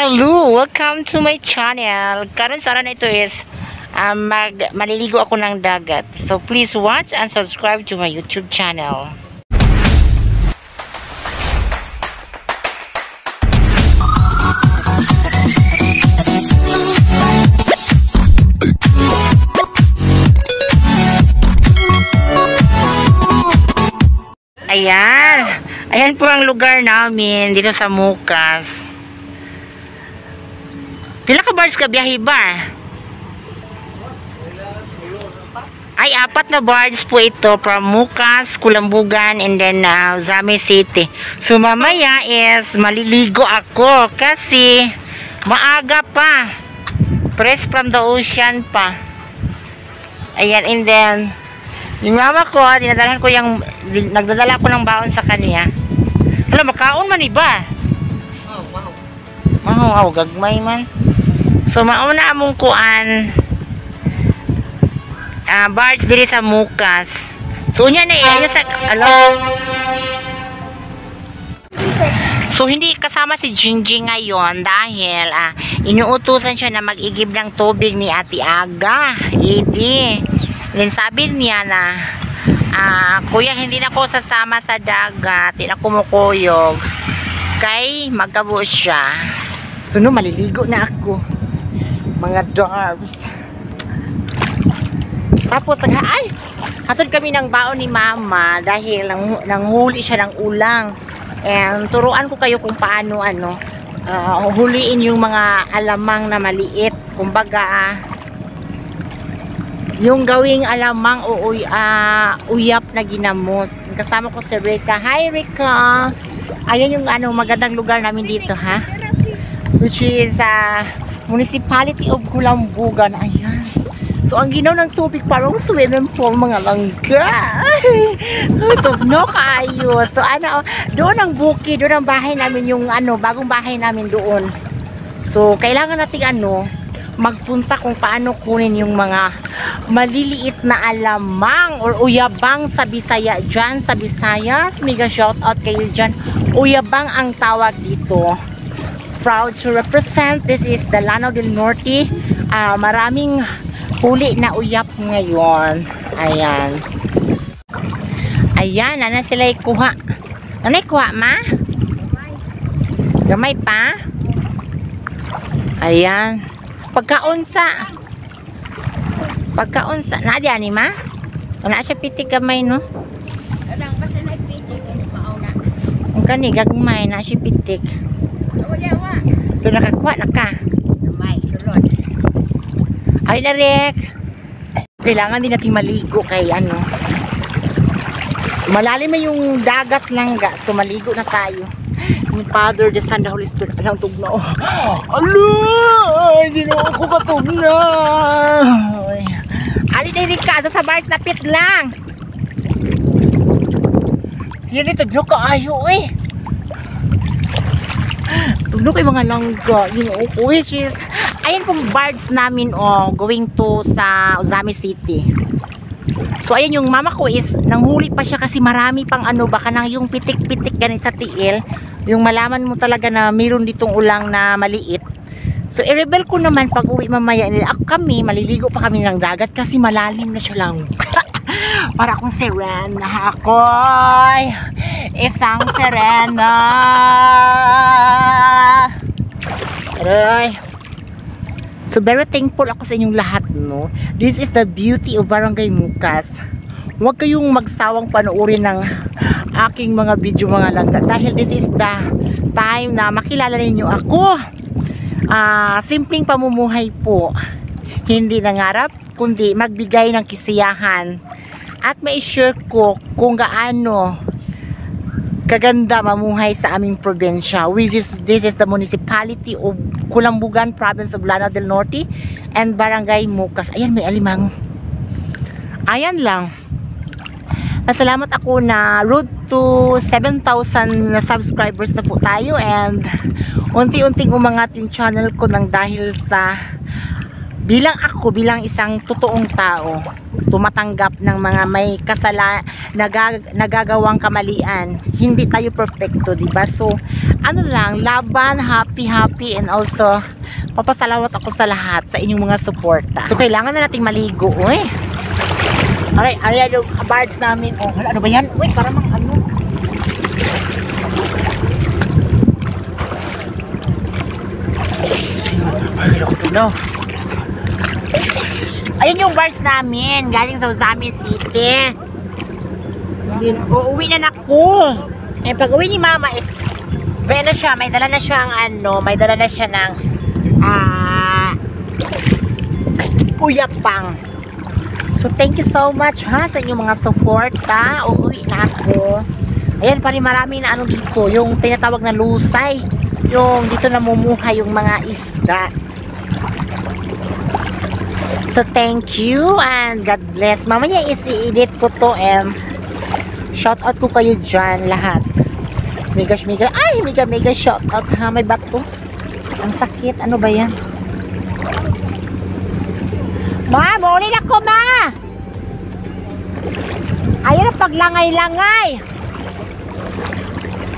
Hello! Welcome to my channel. Karon sa araw na ito is maliligo ako ng dagat. So please watch and subscribe to my YouTube channel. Ayan. Ayan po ang lugar namin dito sa Mukas. Pila ka bars ka biyahe ba? Ay, 4 na bars po ito from Mukas, Kulambugan, and then Zame City. So mamaya is maliligo ako kasi maaga pa. Fresh from the ocean pa. Ayan, and then yung mama ko, dinadalahan ko yung, nagdadala ko ng baon sa kanya. Wala, makaon man iba. Mahaw, gagmay man. So, mauna among kuan, bars diri sa Mukas. So, unya na yun sa, So, hindi kasama si Jingjing ngayon dahil inuutusan siya na mag-igib ng tubig ni Ate Aga. Idi. Then sabi niya na kuya, hindi na ako sasama sa dagat, hindi na kumukuyog kay magkabo siya. So no, maliligo na ako mga darbs. Tapos ay hatod kami ng baon ni mama dahil nanghuli siya ng ulang, and turuan ko kayo kung paano huliin yung mga alamang na maliit, kumbaga yung gawing alamang o uyap na ginamos. Kasama ko si Rika. Hi Rika! Ayan yung magandang lugar namin dito, ha? Which is Municipality of Kulambugan. Ayan. So ang ginaw ng tubig parang swimming pool, mga langga. Tubno kayo. So doon ang buki, doon ang bahay namin, yung bagong bahay namin doon. So kailangan natin magpunta kung paano kunin yung mga maliliit na alamang or uyabang sa Bisaya dyan, sa Visayas. Mega shout out kayo dyan. Uyabang ang tawag dito. Proud to represent. This is the Lanao del Norte. Maraming huli na uyap ngayon. Ayan. Ayan, na sila ikuha. Nanay kuha ma? Gamay pa? Ayan. Pagkaunsa na diyan ni ma? Wala siya pitik gamay, no? Kadang basta na pitik mauna. Ang kani gagmay na siya pitik. Wala. Pero nakakuha na ka. Gamay sulod. Ay Derek. Kailangan din natin maligo kay malalim na yung dagat langga, so maligo na tayo. Ni Father, the Son, the Holy Spirit. Alang tugna. Ala! Hindi na ako katugna. Ali na Ricardo sa bars, napit lang. Yun ito, tugno ka ayo eh. Tugno kayo mga langga. Which is, ayan pong bars namin going to sa Zame City. So ayan, yung mama ko is nanghuli pa siya kasi marami pang baka nang yung pitik-pitik ganun sa tiil, yung malaman mo talaga na mayroon ditong ulang na maliit. So i-rebel ko naman pag uwi mamaya. Kami maliligo pa kami ng dagat kasi malalim na siya lang. Para akong sirena. Ako'y isang sirena. Aray. So very thankful ako sa inyong lahat, no? This is the beauty of Barangay Mukas. Huwag kayong magsawang panoorin ng aking mga video, mga langga, dahil this is the time na makilala ninyo ako. Simpleng pamumuhay po, hindi nangarap kundi magbigay ng kisiyahan at ma-share ko kung gaano kaganda mamuhay sa aming probinsya. This is the municipality of Kulambugan, province of Lanao del Norte, and Barangay Mukas. Ayan, may alimang. Ayan lang. Salamat ako na road to 7,000 subscribers na po tayo, and unti-unting umangat yung channel ko ng dahil sa bilang isang totoong tao tumatanggap ng mga may nagagawang kamalian. Hindi tayo perfecto, diba? So, ano lang, laban, happy, and also, papasalamat ako sa lahat, sa inyong mga suporta. So, kailangan na nating maligo, uy. Alright, yung birds namin. Oh, ano ba yan? Uy, parang ano. Ay, no. Ayun yung bars namin, galing sa Usami City. Uuwi na ako. Eh, pag uwi ni Mama is, may dala na siyang ng uyapang. So, thank you so much ha sa inyong mga suporta. Uuwi na ako. Ayan pa rin marami na dito, yung tinatawag na lusay. Yung dito namumuhay yung mga isda. So, thank you and God bless. Mamaya i-edit ko to and shout out ko kayo dyan lahat. Mega shout out ha. May bato. Ang sakit. Ano ba yan? Ma, muli na ko, ma! Ayan ang paglangay-langay.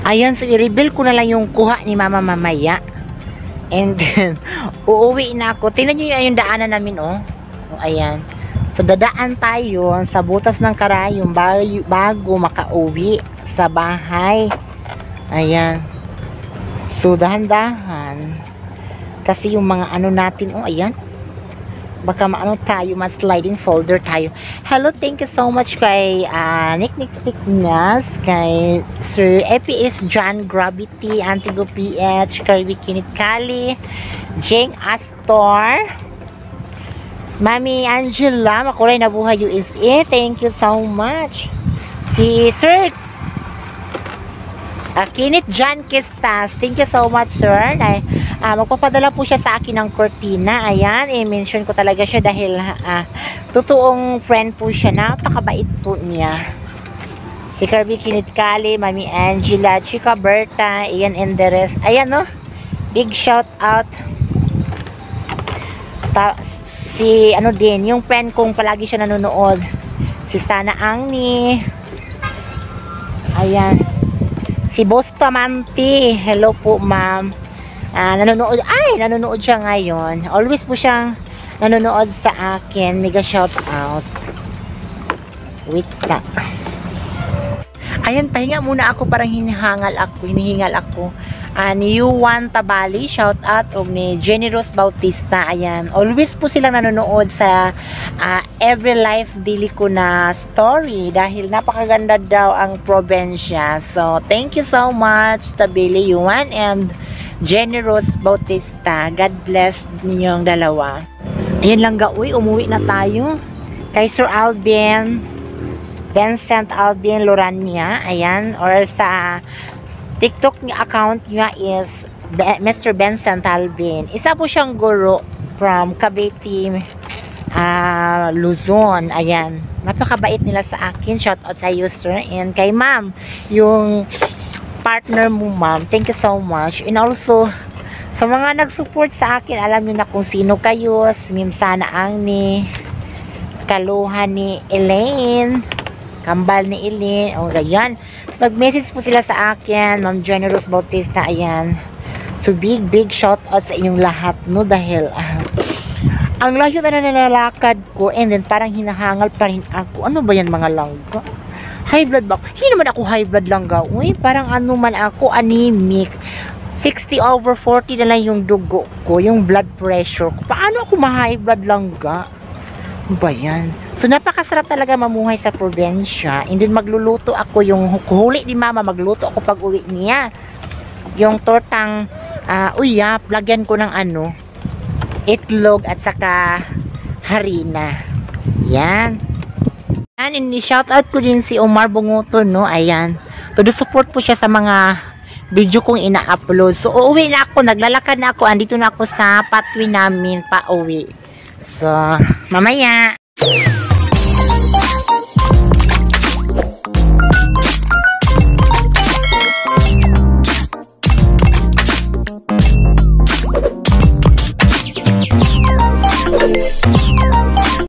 Ayan, so i-reveal ko na lang yung kuha ni Mama mamaya. And then, uuwi na ako. Tingnan nyo yung daanan namin, oh. Ayan. So, dadaan tayo sa butas ng karayom bago makauwi sa bahay. Ayan. So, dahan-dahan. Kasi yung mga natin, oh, ayan. Baka tayo, sliding folder tayo. Hello, thank you so much kay Nick Fitness, kay Sir EPS John Gravity, Antigo PH, Kirby Kinit Kali, Jeng Astor, Mami Angela, Makulay na buhay USA, thank you so much. Si Sir Kinit John Kistas, thank you so much, sir. Magpapadala po siya sa akin ng cortina. Ayan, i-mention ko talaga siya dahil totoong friend po siya. Napakabait po niya. Si Kirby Kinit Kali, Mami Angela, Chica Berta, Ian Enderes. Ayan, no? Big shout out. Si din, yung friend kong palagi siya nanonood. Si Sana Angni. Ayan. Si Bostamanti. Hello po, ma'am. Nanonood siya ngayon. Always po siyang nanonood sa akin. Mega shout out. Wait sa. Ayan, pahinga muna ako, parang hinihingal ako. Ni Yuan Tabali, shout out, o ni Jenny Rose Bautista. Ayan, always po silang nanonood sa every life daily ko na story dahil napakaganda daw ang probensya. So, thank you so much, Tabili Yuan and Jenny Rose Bautista. God bless ninyong dalawa. Ayan lang uy, umuwi na tayo. Kay Sir Vincent Alvin Lorania, ayan, or sa TikTok niya account niya is Mr. Vincent Alvin. Isa po siyang guro from Cavite, Luzon. Ayan, napakabait nila sa akin. Shout out sa iyo, sir, and kay ma'am, yung partner mo, ma'am. Thank you so much. And also sa mga nag-support sa akin, alam niyo na kung sino kayo. Si Mim Sana Angni, Kaluhan ni Elaine, Kambal ni Elaine, o ganyan. So, nag-message po sila sa akin, Ma'am Jenny Rose Bautista, ayan. So, big shout out sa inyong lahat, no, dahil ang layo na nalalakad ko, and then parang hinahangal pa rin ako. Ano ba yan, mga langga? High blood ba? Hindi naman ako high blood langga. Uy, parang ano man ako, anemic. 60/40 na lang yung dugo ko, yung blood pressure ko. Paano ako ma-high blood langga? Ano ba yan? So, napakasarap talaga mamuhay sa probinsya. And then, magluluto ako. Yung huli ni mama, magluto ako pag uwi niya. Yung tortang uyap, lagyan ko ng itlog at saka harina. Yan. Yan, ini-shoutout ko din si Omar Bunguto, no? Ayan. Todo support po siya sa mga video kong ina-upload. So, uuwi na ako. Naglalakad na ako. Andito na ako sa pathway namin pa uwi. So, mamaya.